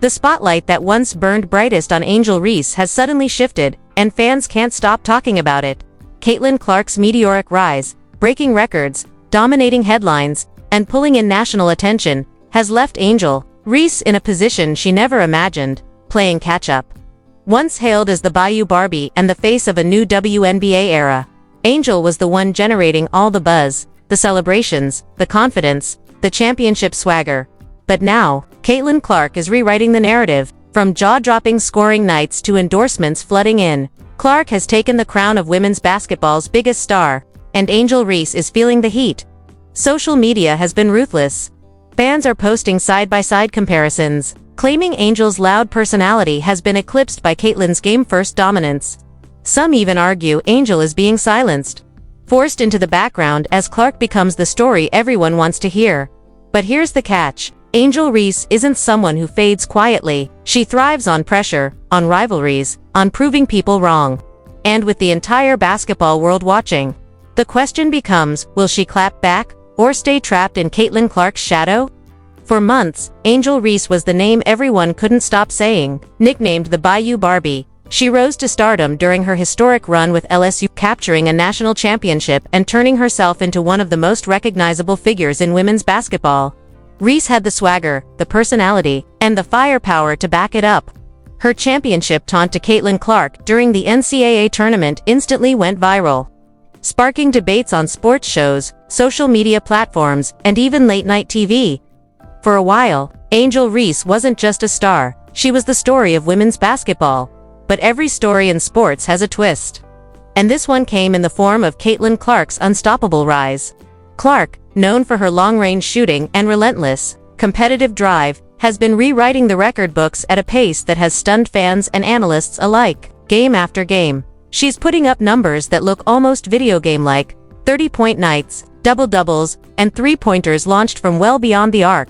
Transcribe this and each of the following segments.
The spotlight that once burned brightest on Angel Reese has suddenly shifted, and fans can't stop talking about it. Caitlin Clark's meteoric rise, breaking records, dominating headlines, and pulling in national attention, has left Angel Reese in a position she never imagined, playing catch-up. Once hailed as the Bayou Barbie and the face of a new WNBA era, Angel was the one generating all the buzz, the celebrations, the confidence, the championship swagger. But now, Caitlin Clark is rewriting the narrative. From jaw-dropping scoring nights to endorsements flooding in, Clark has taken the crown of women's basketball's biggest star, and Angel Reese is feeling the heat. Social media has been ruthless. Fans are posting side-by-side comparisons, claiming Angel's loud personality has been eclipsed by Caitlin's game-first dominance. Some even argue Angel is being silenced, forced into the background as Clark becomes the story everyone wants to hear. But here's the catch. Angel Reese isn't someone who fades quietly. She thrives on pressure, on rivalries, on proving people wrong. And with the entire basketball world watching, the question becomes, will she clap back, or stay trapped in Caitlin Clark's shadow? For months, Angel Reese was the name everyone couldn't stop saying. Nicknamed the Bayou Barbie, she rose to stardom during her historic run with LSU, capturing a national championship and turning herself into one of the most recognizable figures in women's basketball. Reese had the swagger, the personality, and the firepower to back it up. Her championship taunt to Caitlin Clark during the NCAA tournament instantly went viral, sparking debates on sports shows, social media platforms, and even late-night TV. For a while, Angel Reese wasn't just a star, she was the story of women's basketball. But every story in sports has a twist. And this one came in the form of Caitlin Clark's unstoppable rise. Clark, known for her long-range shooting and relentless, competitive drive, has been rewriting the record books at a pace that has stunned fans and analysts alike. Game after game, she's putting up numbers that look almost video game-like: 30-point nights, double-doubles, and three-pointers launched from well beyond the arc.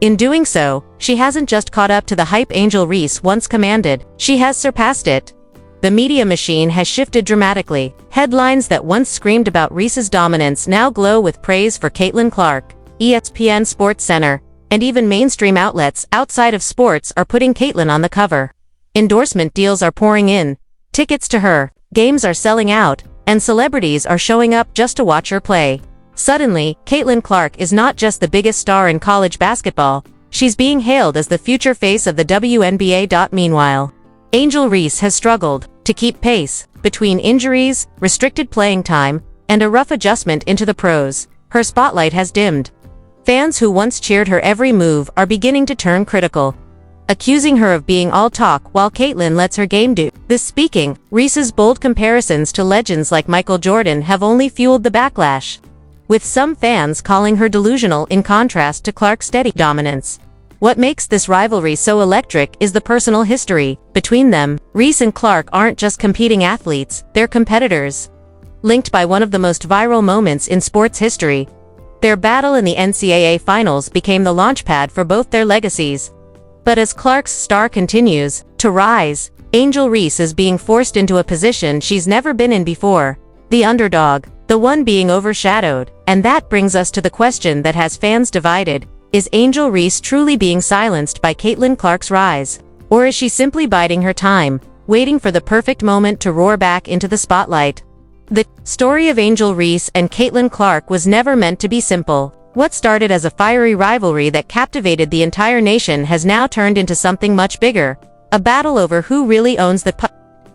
In doing so, she hasn't just caught up to the hype Angel Reese once commanded, she has surpassed it. The media machine has shifted dramatically. Headlines that once screamed about Reese's dominance now glow with praise for Caitlin Clark. ESPN SportsCenter, and even mainstream outlets outside of sports are putting Caitlin on the cover. Endorsement deals are pouring in, tickets to her games are selling out, and celebrities are showing up just to watch her play. Suddenly, Caitlin Clark is not just the biggest star in college basketball, she's being hailed as the future face of the WNBA. Meanwhile, Angel Reese has struggled to keep pace. Between injuries, restricted playing time, and a rough adjustment into the pros, her spotlight has dimmed. Fans who once cheered her every move are beginning to turn critical, accusing her of being all talk while Caitlin lets her game do this speaking. Reese's bold comparisons to legends like Michael Jordan have only fueled the backlash, with some fans calling her delusional in contrast to Clark's steady dominance. What makes this rivalry so electric is the personal history between them. Reese and Clark aren't just competing athletes, they're competitors, linked by one of the most viral moments in sports history. Their battle in the NCAA finals became the launchpad for both their legacies. But as Clark's star continues to rise, Angel Reese is being forced into a position she's never been in before: the underdog, the one being overshadowed. And that brings us to the question that has fans divided: is Angel Reese truly being silenced by Caitlin Clark's rise? Or is she simply biding her time, waiting for the perfect moment to roar back into the spotlight? The story of Angel Reese and Caitlin Clark was never meant to be simple. What started as a fiery rivalry that captivated the entire nation has now turned into something much bigger: a battle over who really owns the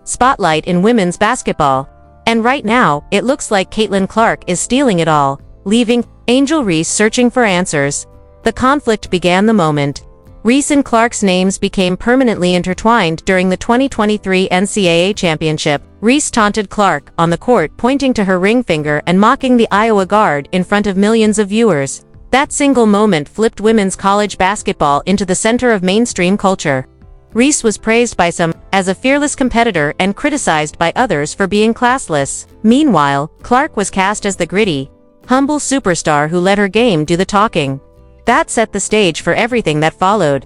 spotlight in women's basketball. And right now, it looks like Caitlin Clark is stealing it all, leaving Angel Reese searching for answers. The conflict began the moment Reese and Clark's names became permanently intertwined during the 2023 NCAA championship. Reese taunted Clark on the court, pointing to her ring finger and mocking the Iowa guard in front of millions of viewers. That single moment flipped women's college basketball into the center of mainstream culture. Reese was praised by some as a fearless competitor and criticized by others for being classless. Meanwhile, Clark was cast as the gritty, humble superstar who let her game do the talking. That set the stage for everything that followed.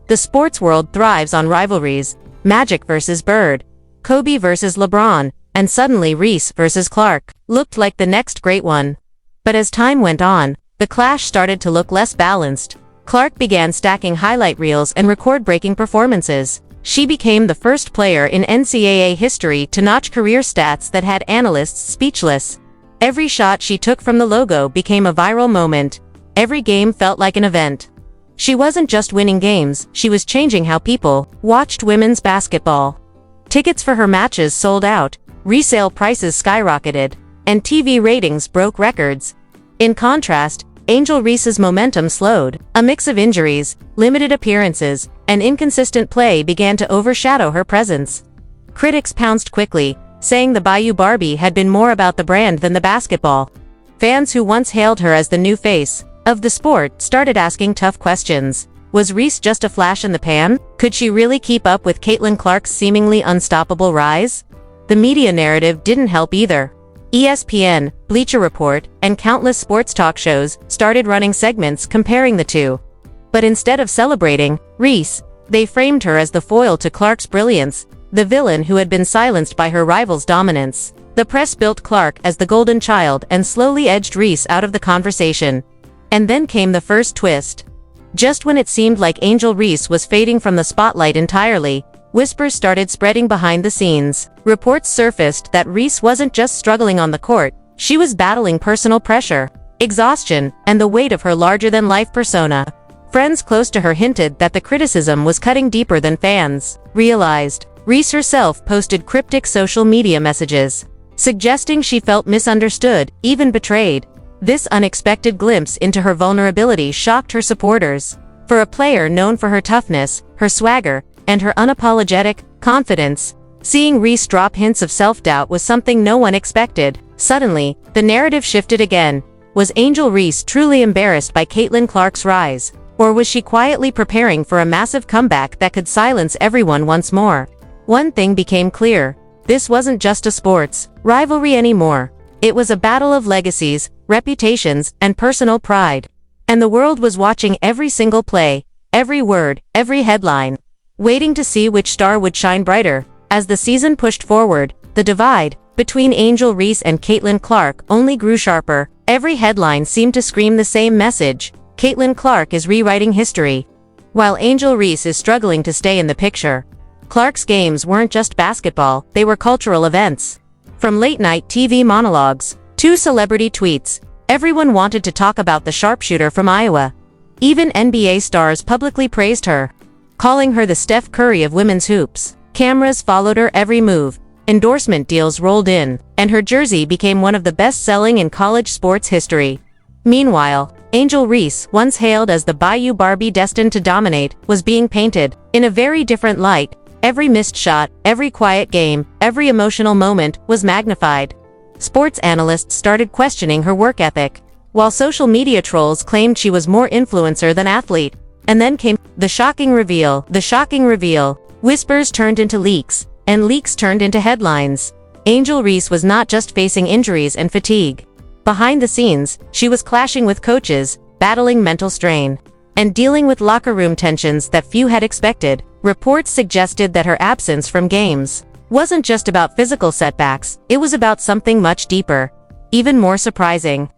The sports world thrives on rivalries: Magic versus Bird, Kobe versus LeBron, and suddenly Reese versus Clark looked like the next great one. But as time went on, the clash started to look less balanced. Clark began stacking highlight reels and record-breaking performances. She became the first player in NCAA history to notch career stats that had analysts speechless. Every shot she took from the logo became a viral moment. Every game felt like an event. She wasn't just winning games, she was changing how people watched women's basketball. Tickets for her matches sold out, resale prices skyrocketed, and TV ratings broke records. In contrast, Angel Reese's momentum slowed. A mix of injuries, limited appearances, and inconsistent play began to overshadow her presence. Critics pounced quickly, saying the Bayou Barbie had been more about the brand than the basketball. Fans who once hailed her as the new face of the sport started asking tough questions. Was Reese just a flash in the pan? Could she really keep up with Caitlin Clark's seemingly unstoppable rise? The media narrative didn't help either. ESPN, Bleacher Report, and countless sports talk shows started running segments comparing the two. But instead of celebrating Reese, they framed her as the foil to Clark's brilliance, the villain who had been silenced by her rival's dominance. The press built Clark as the golden child and slowly edged Reese out of the conversation. And then came the first twist. Just when it seemed like Angel Reese was fading from the spotlight entirely, whispers started spreading behind the scenes. Reports surfaced that Reese wasn't just struggling on the court, she was battling personal pressure, exhaustion, and the weight of her larger-than-life persona. Friends close to her hinted that the criticism was cutting deeper than fans realized. Reese herself posted cryptic social media messages, suggesting she felt misunderstood, even betrayed. This unexpected glimpse into her vulnerability shocked her supporters. For a player known for her toughness, her swagger, and her unapologetic confidence, seeing Reese drop hints of self-doubt was something no one expected. Suddenly, the narrative shifted again. Was Angel Reese truly embarrassed by Caitlin Clark's rise? Or was she quietly preparing for a massive comeback that could silence everyone once more? One thing became clear. This wasn't just a sports rivalry anymore. It was a battle of legacies, reputations, and personal pride. And the world was watching every single play, every word, every headline, waiting to see which star would shine brighter. As the season pushed forward, the divide between Angel Reese and Caitlin Clark only grew sharper. Every headline seemed to scream the same message: Caitlin Clark is rewriting history. While Angel Reese is struggling to stay in the picture, Clark's games weren't just basketball, they were cultural events. From late-night TV monologues to celebrity tweets, everyone wanted to talk about the sharpshooter from Iowa. Even NBA stars publicly praised her, calling her the Steph Curry of women's hoops. Cameras followed her every move, endorsement deals rolled in, and her jersey became one of the best-selling in college sports history. Meanwhile, Angel Reese, once hailed as the Bayou Barbie destined to dominate, was being painted in a very different light. Every missed shot, every quiet game, every emotional moment was magnified. Sports analysts started questioning her work ethic, while social media trolls claimed she was more influencer than athlete. And then came the shocking reveal. The shocking reveal. Whispers turned into leaks, and leaks turned into headlines. Angel Reese was not just facing injuries and fatigue. Behind the scenes, she was clashing with coaches, battling mental strain, and dealing with locker room tensions that few had expected. Reports suggested that her absence from games wasn't just about physical setbacks, it was about something much deeper. Even more surprising,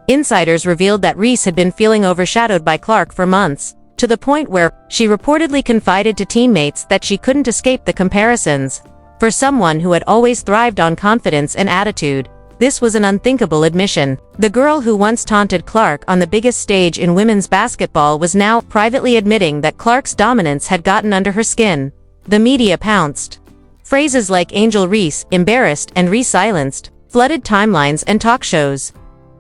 insiders revealed that Reese had been feeling overshadowed by Clark for months, to the point where she reportedly confided to teammates that she couldn't escape the comparisons. For someone who had always thrived on confidence and attitude, this was an unthinkable admission. The girl who once taunted Clark on the biggest stage in women's basketball was now privately admitting that Clark's dominance had gotten under her skin. The media pounced. Phrases like Angel Reese, embarrassed, and re-silenced flooded timelines and talk shows.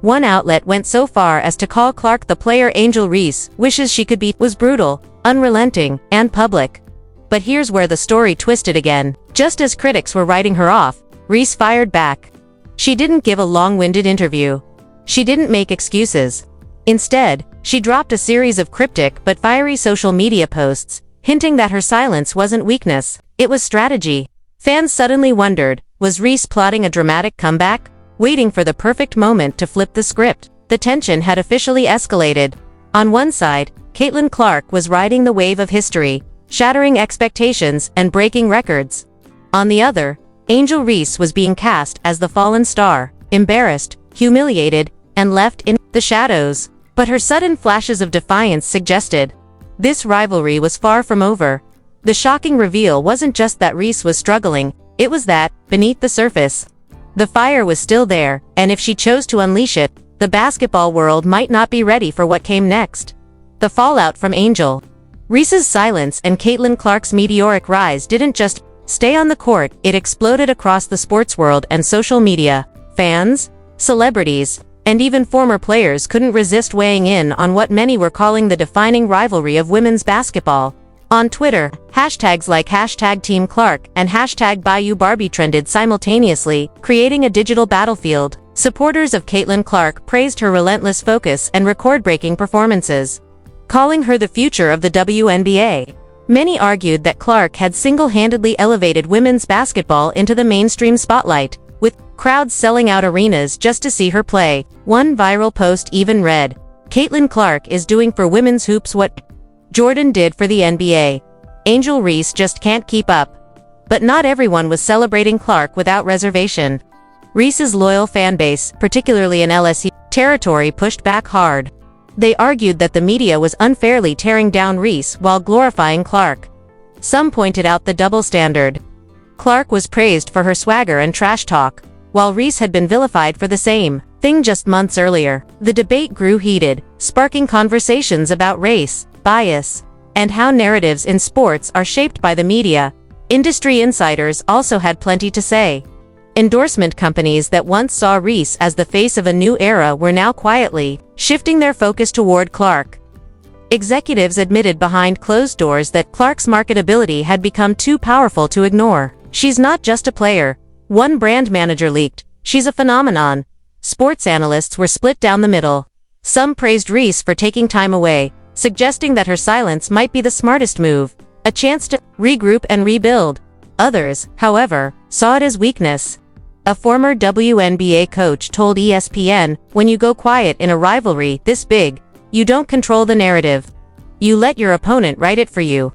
One outlet went so far as to call Clark the player Angel Reese wishes she could be, was brutal, unrelenting, and public. But here's where the story twisted again. Just as critics were writing her off, Reese fired back. She didn't give a long-winded interview. She didn't make excuses. Instead, she dropped a series of cryptic but fiery social media posts, hinting that her silence wasn't weakness, it was strategy. Fans suddenly wondered, was Reese plotting a dramatic comeback, waiting for the perfect moment to flip the script? The tension had officially escalated. On one side, Caitlin Clark was riding the wave of history, shattering expectations and breaking records. On the other, Angel Reese was being cast as the fallen star, embarrassed, humiliated, and left in the shadows. But her sudden flashes of defiance suggested this rivalry was far from over. The shocking reveal wasn't just that Reese was struggling, it was that, beneath the surface, the fire was still there, and if she chose to unleash it, the basketball world might not be ready for what came next. The fallout from Angel Reese's silence and Caitlin Clark's meteoric rise didn't just stay on the court, it exploded across the sports world and social media. Fans, celebrities, and even former players couldn't resist weighing in on what many were calling the defining rivalry of women's basketball. On Twitter, hashtags like #TeamClark and #Bayou Barbie trended simultaneously, creating a digital battlefield. Supporters of Caitlin Clark praised her relentless focus and record-breaking performances, calling her the future of the WNBA. Many argued that Clark had single-handedly elevated women's basketball into the mainstream spotlight, with crowds selling out arenas just to see her play. One viral post even read, "Caitlin Clark is doing for women's hoops what Jordan did for the NBA. Angel Reese just can't keep up." But not everyone was celebrating Clark without reservation. Reese's loyal fanbase, particularly in LSU territory, pushed back hard. They argued that the media was unfairly tearing down Reese while glorifying Clark. Some pointed out the double standard. Clark was praised for her swagger and trash talk, while Reese had been vilified for the same thing just months earlier. The debate grew heated, sparking conversations about race, bias, and how narratives in sports are shaped by the media. Industry insiders also had plenty to say. Endorsement companies that once saw Reese as the face of a new era were now quietly shifting their focus toward Clark. Executives admitted behind closed doors that Clark's marketability had become too powerful to ignore. "She's not just a player," one brand manager leaked. "She's a phenomenon." Sports analysts were split down the middle. Some praised Reese for taking time away, suggesting that her silence might be the smartest move, a chance to regroup and rebuild. Others, however, saw it as weakness. A former WNBA coach told ESPN, "When you go quiet in a rivalry this big, you don't control the narrative. You let your opponent write it for you."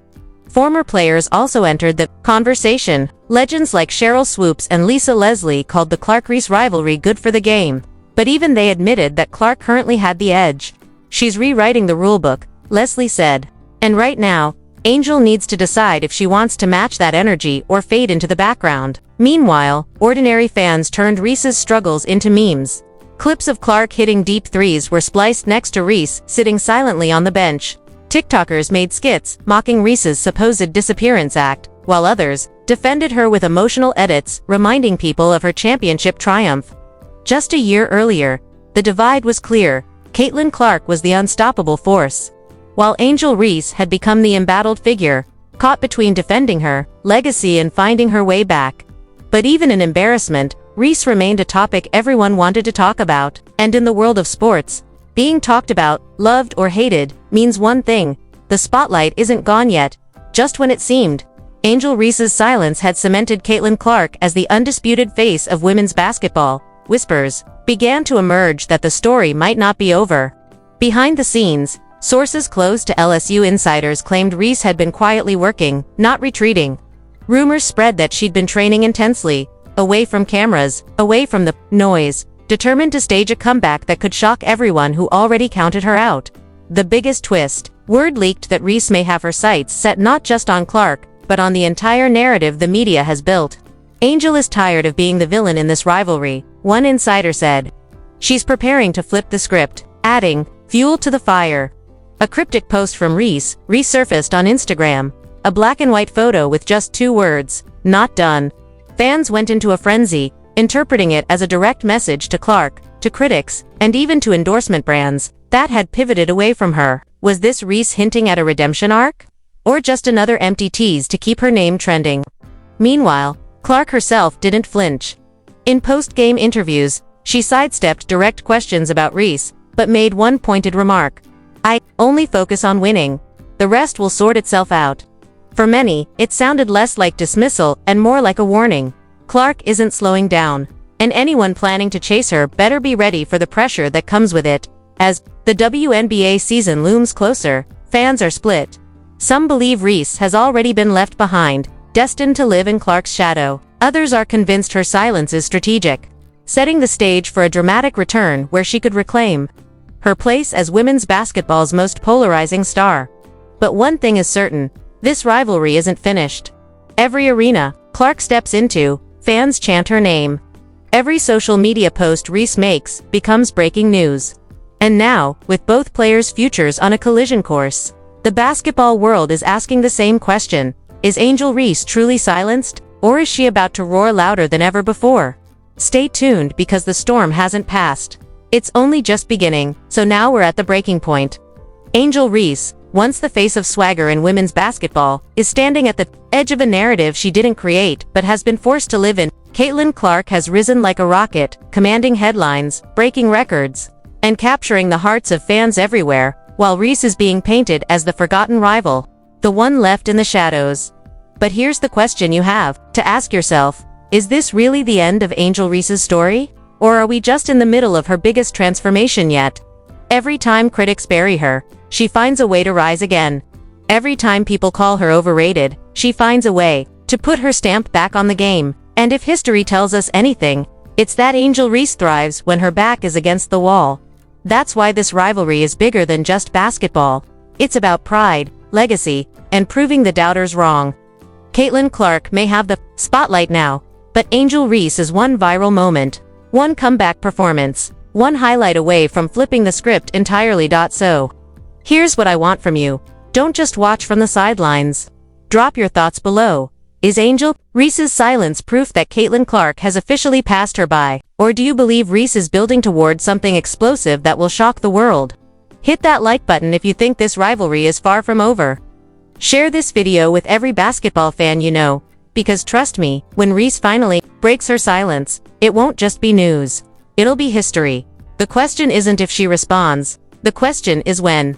Former players also entered the conversation. Legends like Cheryl Swoops and Lisa Leslie called the Clark-Reese rivalry good for the game. But even they admitted that Clark currently had the edge. "She's rewriting the rulebook," Leslie said. "And right now, Angel needs to decide if she wants to match that energy or fade into the background." Meanwhile, ordinary fans turned Reese's struggles into memes. Clips of Clark hitting deep threes were spliced next to Reese sitting silently on the bench. TikTokers made skits mocking Reese's supposed disappearance act, while others defended her with emotional edits, reminding people of her championship triumph. Just a year earlier, the divide was clear. Caitlin Clark was the unstoppable force, while Angel Reese had become the embattled figure, caught between defending her legacy and finding her way back. But even in embarrassment, Reese remained a topic everyone wanted to talk about. And in the world of sports, being talked about, loved or hated, means one thing: the spotlight isn't gone yet. Just when it seemed, Angel Reese's silence had cemented Caitlin Clark as the undisputed face of women's basketball. Whispers began to emerge that the story might not be over. Behind the scenes, sources close to LSU insiders claimed Reese had been quietly working, not retreating. Rumors spread that she'd been training intensely, away from cameras, away from the noise, determined to stage a comeback that could shock everyone who already counted her out. The biggest twist: word leaked that Reese may have her sights set not just on Clark, but on the entire narrative the media has built. "Angel is tired of being the villain in this rivalry," one insider said. "She's preparing to flip the script," adding, "fuel to the fire." A cryptic post from Reese resurfaced on Instagram, a black and white photo with just 2 words, "Not done." Fans went into a frenzy, interpreting it as a direct message to Clark, to critics, and even to endorsement brands that had pivoted away from her. Was this Reese hinting at a redemption arc? Or just another empty tease to keep her name trending? Meanwhile, Clark herself didn't flinch. In post-game interviews, she sidestepped direct questions about Reese, but made one pointed remark: "I only focus on winning. The rest will sort itself out." For many, it sounded less like dismissal and more like a warning. Clark isn't slowing down, and anyone planning to chase her better be ready for the pressure that comes with it. As the WNBA season looms closer, fans are split. Some believe Reese has already been left behind, destined to live in Clark's shadow. Others are convinced her silence is strategic, setting the stage for a dramatic return where she could reclaim her place as women's basketball's most polarizing star. But one thing is certain, this rivalry isn't finished. Every arena Clark steps into, fans chant her name. Every social media post Reese makes becomes breaking news. And now, with both players' futures on a collision course, the basketball world is asking the same question. Is Angel Reese truly silenced, or is she about to roar louder than ever before? Stay tuned because the storm hasn't passed. It's only just beginning, so now we're at the breaking point. Angel Reese, once the face of swagger in women's basketball, is standing at the edge of a narrative she didn't create but has been forced to live in. Caitlin Clark has risen like a rocket, commanding headlines, breaking records, and capturing the hearts of fans everywhere, while Reese is being painted as the forgotten rival, the one left in the shadows. But here's the question you have to ask yourself. Is this really the end of Angel Reese's story? Or are we just in the middle of her biggest transformation yet? Every time critics bury her, she finds a way to rise again. Every time people call her overrated, she finds a way to put her stamp back on the game. And if history tells us anything, it's that Angel Reese thrives when her back is against the wall. That's why this rivalry is bigger than just basketball. It's about pride, legacy, and proving the doubters wrong. Caitlin Clark may have the spotlight now, but Angel Reese is one viral moment, one comeback performance, one highlight away from flipping the script entirely. So, here's what I want from you. Don't just watch from the sidelines. Drop your thoughts below. Is Angel Reese's silence proof that Caitlin Clark has officially passed her by, or do you believe Reese is building toward something explosive that will shock the world? Hit that like button if you think this rivalry is far from over. Share this video with every basketball fan you know, because trust me, when Reese finally breaks her silence, it won't just be news. It'll be history. The question isn't if she responds. The question is when.